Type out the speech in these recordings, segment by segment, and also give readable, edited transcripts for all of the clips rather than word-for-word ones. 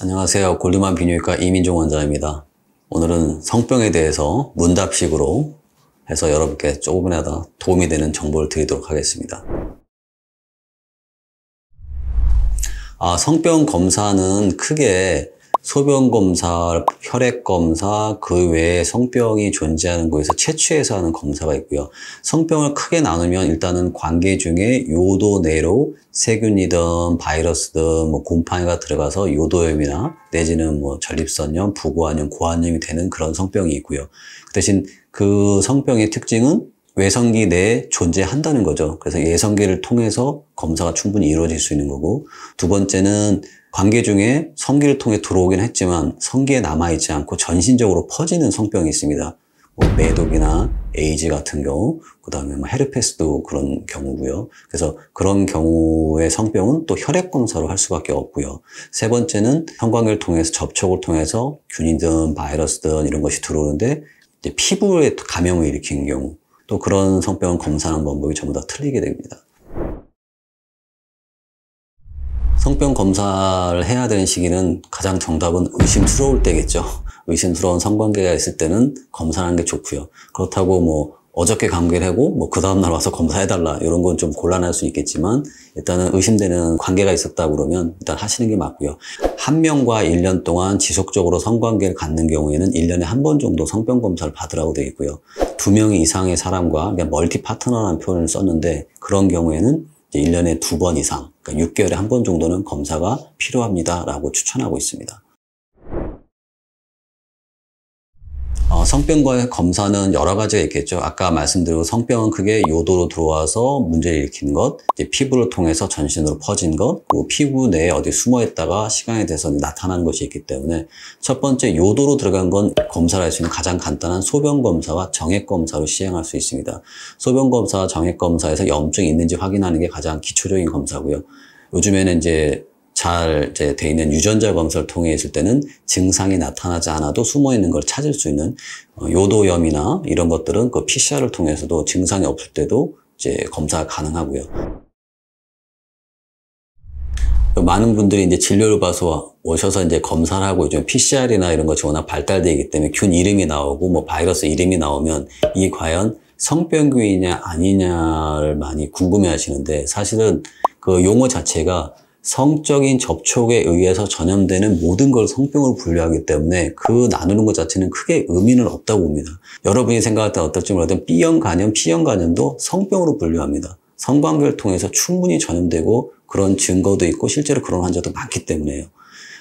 안녕하세요. 골드만 비뇨기과 이민종 원장입니다. 오늘은 성병에 대해서 문답식으로 해서 여러분께 조금이라도 도움이 되는 정보를 드리도록 하겠습니다. 성병 검사는 크게 소변 검사, 혈액 검사, 그 외에 성병이 존재하는 곳에서 채취해서 하는 검사가 있고요. 성병을 크게 나누면 일단은 관계 중에 요도 내로 세균이든 바이러스든 곰팡이가 들어가서 요도염이나 내지는 전립선염, 부고환염, 고환염이 되는 그런 성병이 있고요. 그 대신 그 성병의 특징은 외성기 내에 존재한다는 거죠. 그래서 예성기를 통해서 검사가 충분히 이루어질 수 있는 거고, 두 번째는 관계 중에 성기를 통해 들어오긴 했지만 성기에 남아있지 않고 전신적으로 퍼지는 성병이 있습니다. 매독이나 에이즈 같은 경우, 그 다음에 헤르페스도 그런 경우고요. 그래서 그런 경우의 성병은 또 혈액 검사로 할 수밖에 없고요. 세 번째는 성관계를 통해서 접촉을 통해서 균이든 바이러스든 이런 것이 들어오는데 이제 피부에 감염을 일으키는 경우, 또 그런 성병은 검사하는 방법이 전부 다 틀리게 됩니다. 성병 검사를 해야 되는 시기는 가장 정답은 의심스러울 때겠죠. 의심스러운 성관계가 있을 때는 검사하는 게 좋고요. 그렇다고 어저께 관계를 하고 그 다음날 와서 검사해달라 이런 건 좀 곤란할 수 있겠지만, 일단은 의심되는 관계가 있었다 그러면 일단 하시는 게 맞고요. 한 명과 1년 동안 지속적으로 성관계를 갖는 경우에는 1년에 한 번 정도 성병 검사를 받으라고 되어 있고요. 2명 이상의 사람과 멀티 파트너라는 표현을 썼는데, 그런 경우에는 이제 1년에 2번 이상, 그러니까 6개월에 한 번 정도는 검사가 필요합니다라고 추천하고 있습니다. 성병과의 검사는 여러 가지가 있겠죠. 아까 말씀드린 성병은 크게 요도로 들어와서 문제를 일으키는 것, 이제 피부를 통해서 전신으로 퍼진 것, 그리고 피부 내에 어디 숨어 있다가 시간이 돼서 나타나는 것이 있기 때문에, 첫 번째 요도로 들어간 건 검사를 할 수 있는 가장 간단한 소변 검사와 정액 검사로 시행할 수 있습니다. 소변 검사와 정액 검사에서 염증이 있는지 확인하는 게 가장 기초적인 검사고요. 요즘에는 이제 잘 돼 있는 유전자 검사를 통해 있을 때는 증상이 나타나지 않아도 숨어 있는 걸 찾을 수 있는 요도염이나 이런 것들은 그 PCR을 통해서도 증상이 없을 때도 이제 검사가 가능하고요. 많은 분들이 이제 진료를 봐서 오셔서 이제 검사를 하고, 요즘 PCR이나 이런 것이 워낙 발달되어 있기 때문에 균 이름이 나오고 바이러스 이름이 나오면 이게 과연 성병균이냐 아니냐를 많이 궁금해 하시는데, 사실은 그 용어 자체가 성적인 접촉에 의해서 전염되는 모든 걸 성병으로 분류하기 때문에 그 나누는 것 자체는 크게 의미는 없다고 봅니다. 여러분이 생각할 때 어떨지 몰라도 B형 간염, P형 간염도 성병으로 분류합니다. 성관계를 통해서 충분히 전염되고 그런 증거도 있고 실제로 그런 환자도 많기 때문에요.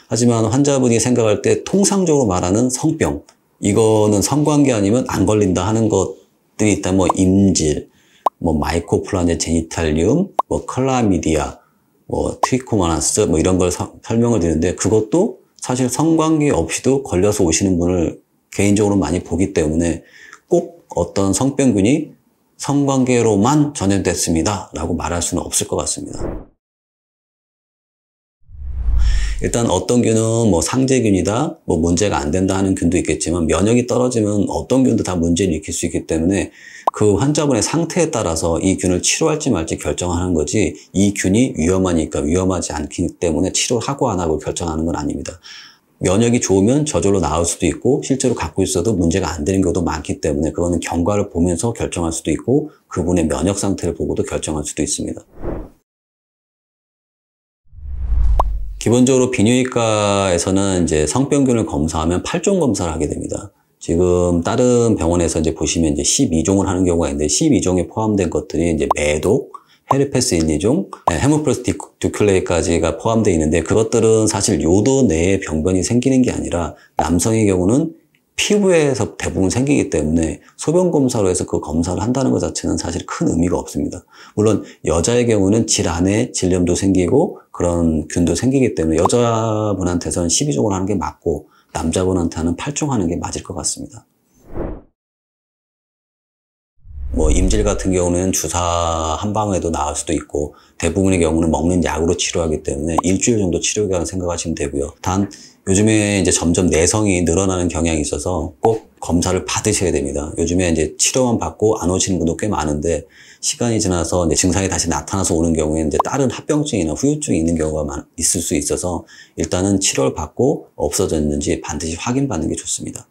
하지만 환자분이 생각할 때 통상적으로 말하는 성병, 이거는 성관계 아니면 안 걸린다 하는 것들이 있다. 임질, 마이코플라냐 제니탈리움, 클라미디아, 트리코모나스 이런 걸 설명을 드리는데, 그것도 사실 성관계 없이도 걸려서 오시는 분을 개인적으로 많이 보기 때문에 꼭 어떤 성병균이 성관계로만 전염됐습니다 라고 말할 수는 없을 것 같습니다. 일단 어떤 균은 상재균이다, 문제가 안 된다 하는 균도 있겠지만, 면역이 떨어지면 어떤 균도 다 문제를 일으킬 수 있기 때문에 그 환자분의 상태에 따라서 이 균을 치료할지 말지 결정하는 거지, 이 균이 위험하니까 위험하지 않기 때문에 치료를 하고 안 하고 결정하는 건 아닙니다. 면역이 좋으면 저절로 나을 수도 있고, 실제로 갖고 있어도 문제가 안 되는 경우도 많기 때문에 그거는 경과를 보면서 결정할 수도 있고, 그분의 면역 상태를 보고도 결정할 수도 있습니다. 기본적으로 비뇨기과에서는 이제 성병균을 검사하면 8종 검사를 하게 됩니다. 지금 다른 병원에서 이제 보시면 이제 12종을 하는 경우가 있는데, 12종에 포함된 것들이 이제 매독, 헤르페스 1, 2종, 헤모플러스 듀클레이까지가 포함되어 있는데, 그것들은 사실 요도 내에 병변이 생기는 게 아니라 남성의 경우는 피부에서 대부분 생기기 때문에 소변 검사로 해서 그 검사를 한다는 것 자체는 사실 큰 의미가 없습니다. 물론 여자의 경우는 질 안에 질염도 생기고 그런 균도 생기기 때문에 여자분한테서는 12종을 하는 게 맞고, 남자분한테는 8종 하는 게 맞을 것 같습니다. 임질 같은 경우는 주사 한 방울에도 나을 수도 있고, 대부분의 경우는 먹는 약으로 치료하기 때문에 일주일 정도 치료 기간 생각하시면 되고요. 단 요즘에 이제 점점 내성이 늘어나는 경향이 있어서 꼭 검사를 받으셔야 됩니다. 요즘에 이제 치료만 받고 안 오시는 분도 꽤 많은데, 시간이 지나서 이제 증상이 다시 나타나서 오는 경우에는 이제 다른 합병증이나 후유증이 있는 경우가 있을 수 있어서 일단은 치료를 받고 없어졌는지 반드시 확인받는 게 좋습니다.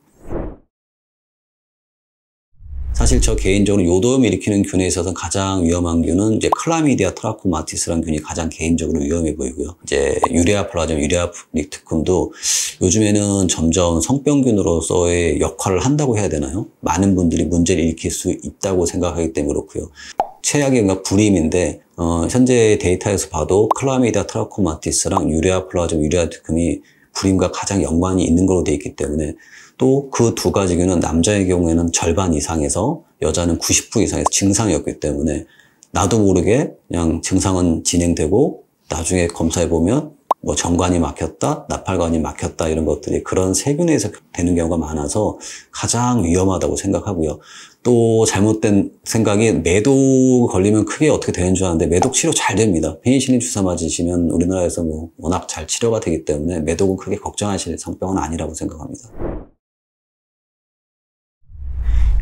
사실 저 개인적으로 요도염 일으키는 균에 있어서 가장 위험한 균은 이제 클라미디아 트라코마티스라는 균이 가장 개인적으로 위험해 보이고요. 이제 유레아 플라즘, 유레아 릭티쿰도 요즘에는 점점 성병균으로서의 역할을 한다고 해야 되나요? 많은 분들이 문제를 일으킬 수 있다고 생각하기 때문에 그렇고요. 최악의 경우가 불임인데 현재 데이터에서 봐도 클라미디아 트라코마티스랑 유레아 플라즘, 유레아 릭티쿰이 불임과 가장 연관이 있는 걸로 되어 있기 때문에 또 그 두 가지 균은 남자의 경우에는 절반 이상에서 여자는 90% 이상에서 증상이 없기 때문에 나도 모르게 그냥 증상은 진행되고 나중에 검사해보면 뭐 정관이 막혔다, 나팔관이 막혔다 이런 것들이 그런 세균에서 되는 경우가 많아서 가장 위험하다고 생각하고요. 또 잘못된 생각이 매독 걸리면 크게 어떻게 되는 줄 아는데 매독 치료 잘 됩니다. 페니실린 주사 맞으시면 우리나라에서 뭐 워낙 잘 치료가 되기 때문에 매독은 크게 걱정하실 성병은 아니라고 생각합니다.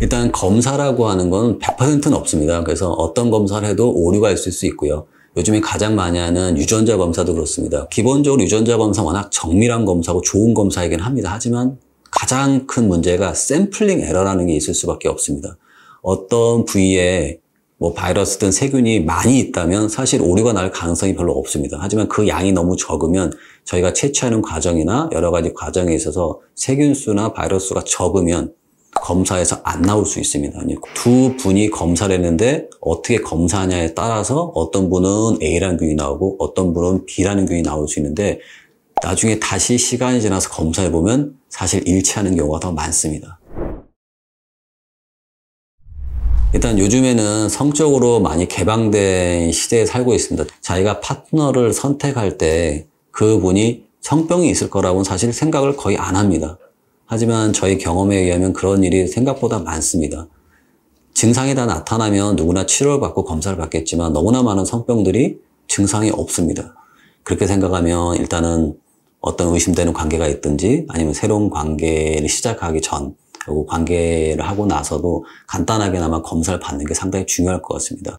일단 검사라고 하는 건 100%는 없습니다. 그래서 어떤 검사를 해도 오류가 있을 수 있고요. 요즘에 가장 많이 하는 유전자 검사도 그렇습니다. 기본적으로 유전자 검사 워낙 정밀한 검사고 좋은 검사이긴 합니다. 하지만 가장 큰 문제가 샘플링 에러라는 게 있을 수밖에 없습니다. 어떤 부위에 뭐 바이러스든 세균이 많이 있다면 사실 오류가 날 가능성이 별로 없습니다. 하지만 그 양이 너무 적으면 저희가 채취하는 과정이나 여러 가지 과정에 있어서 세균 수나 바이러스 수가 적으면 검사에서 안 나올 수 있습니다. 두 분이 검사를 했는데 어떻게 검사하냐에 따라서 어떤 분은 A라는 균이 나오고 어떤 분은 B라는 균이 나올 수 있는데 나중에 다시 시간이 지나서 검사해보면 사실 일치하는 경우가 더 많습니다. 일단 요즘에는 성적으로 많이 개방된 시대에 살고 있습니다. 자기가 파트너를 선택할 때 그분이 성병이 있을 거라고는 사실 생각을 거의 안 합니다. 하지만 저희 경험에 의하면 그런 일이 생각보다 많습니다. 증상이 다 나타나면 누구나 치료를 받고 검사를 받겠지만 너무나 많은 성병들이 증상이 없습니다. 그렇게 생각하면 일단은 어떤 의심되는 관계가 있든지 아니면 새로운 관계를 시작하기 전 그리고 관계를 하고 나서도 간단하게나마 검사를 받는 게 상당히 중요할 것 같습니다.